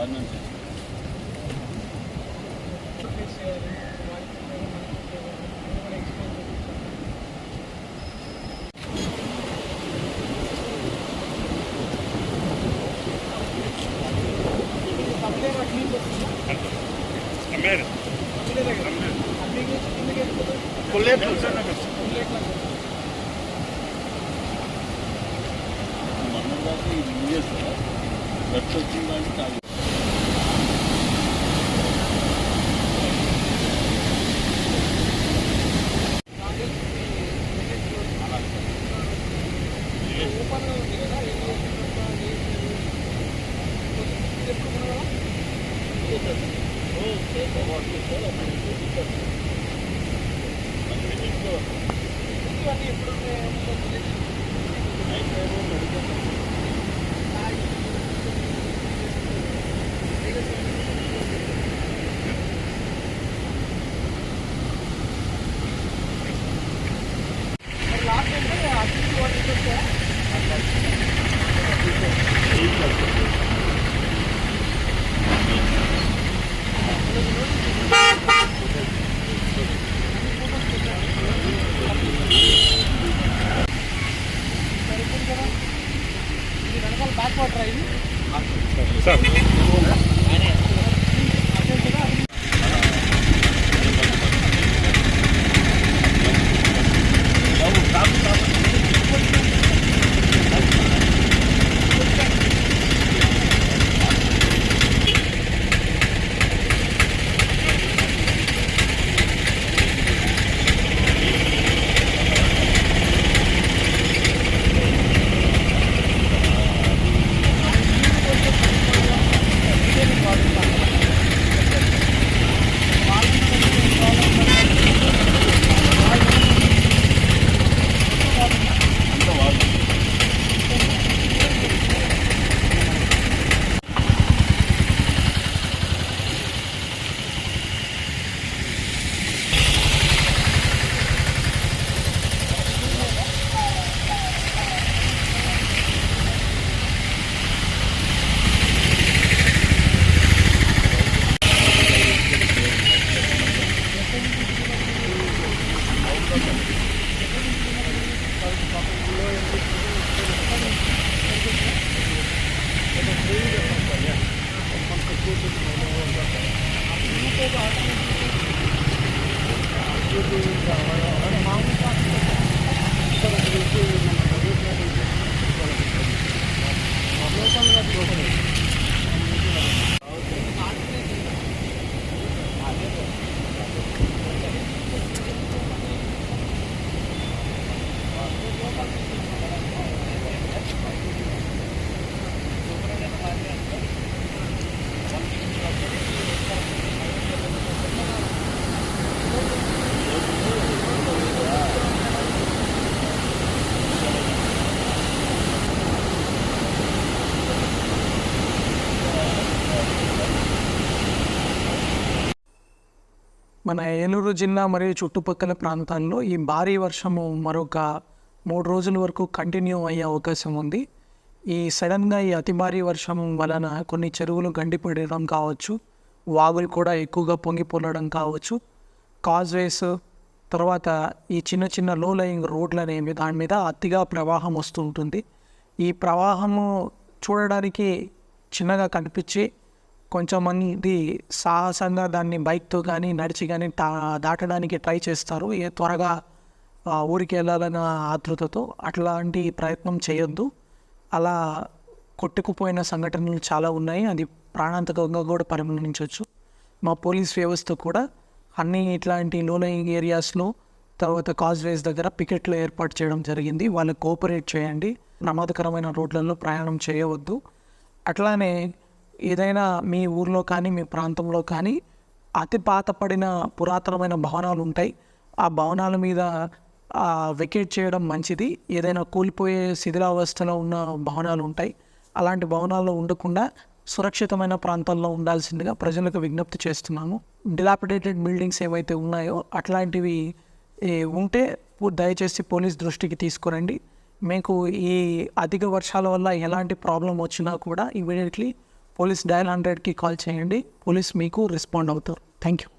మన ఏలూరు జిల్లా మరియు చుట్టుపక్కల ప్రాంతాల్లో ఈ భారీ వర్షము మరొక 3 రోజుల వరకు కంటిన్యూ అయ్యే అవకాశం ఉంది. ఈ సడన్గా ఈ అతి భారీ వర్షం వలన కొన్ని చెరువులు గండిపడడం కావచ్చు, వాగులు కూడా ఎక్కువగా పొంగిపోలడం కావచ్చు, కాజ్వేస్, తర్వాత ఈ చిన్న చిన్న లో లయింగ్ రోడ్లు అనేవి దాని మీద అతిగా ప్రవాహం వస్తుంటుంది. ఈ ప్రవాహము చూడడానికి చిన్నగా కనిపించి కొంచెంమంది సాహసంగా దాన్ని బైక్తో కానీ నడిచి కానీ దాటడానికి ట్రై చేస్తారు, త్వరగా ఊరికి వెళ్ళాలన్న ఆతృతతో. అట్లాంటి ప్రయత్నం చేయొద్దు. అలా కొట్టుకుపోయిన సంఘటనలు చాలా ఉన్నాయి, అది ప్రాణాంతకంగా కూడా పరిగణించవచ్చు. మా పోలీస్ వ్యవస్థ కూడా అన్ని ఇట్లాంటి లో లయింగ్ ఏరియాస్లో తర్వాత కాజ్వేస్ దగ్గర పికెట్లు ఏర్పాటు చేయడం జరిగింది. వాళ్ళకి కోఆపరేట్ చేయండి, ప్రమాదకరమైన రోడ్లలో ప్రయాణం చేయవద్దు. అట్లానే ఏదైనా మీ ఊర్లో కానీ మీ ప్రాంతంలో కానీ అతి పాతపడిన పురాతనమైన భవనాలు ఉంటాయి, ఆ భవనాల మీద వెకేట్ చేయడం మంచిది. ఏదైనా కూలిపోయే శిథిలావస్థలో ఉన్న భవనాలు ఉంటాయి, అలాంటి భవనాల్లో ఉండకుండా సురక్షితమైన ప్రాంతాల్లో ఉండాల్సిందిగా ప్రజలకు విజ్ఞప్తి చేస్తున్నాము. డిలాపిడేటెడ్ బిల్డింగ్స్ ఏవైతే ఉన్నాయో అట్లాంటివి ఉంటే దయచేసి పోలీస్ దృష్టికి తీసుకురండి. మీకు ఈ అధిక వర్షాల వల్ల ఎలాంటి ప్రాబ్లం వచ్చినా కూడా ఇమీడియట్లీ పోలీస్ డయల్ 100కి కాల్ చేయండి, పోలీస్ మీకు రెస్పాండ్ అవుతారు. Thank you.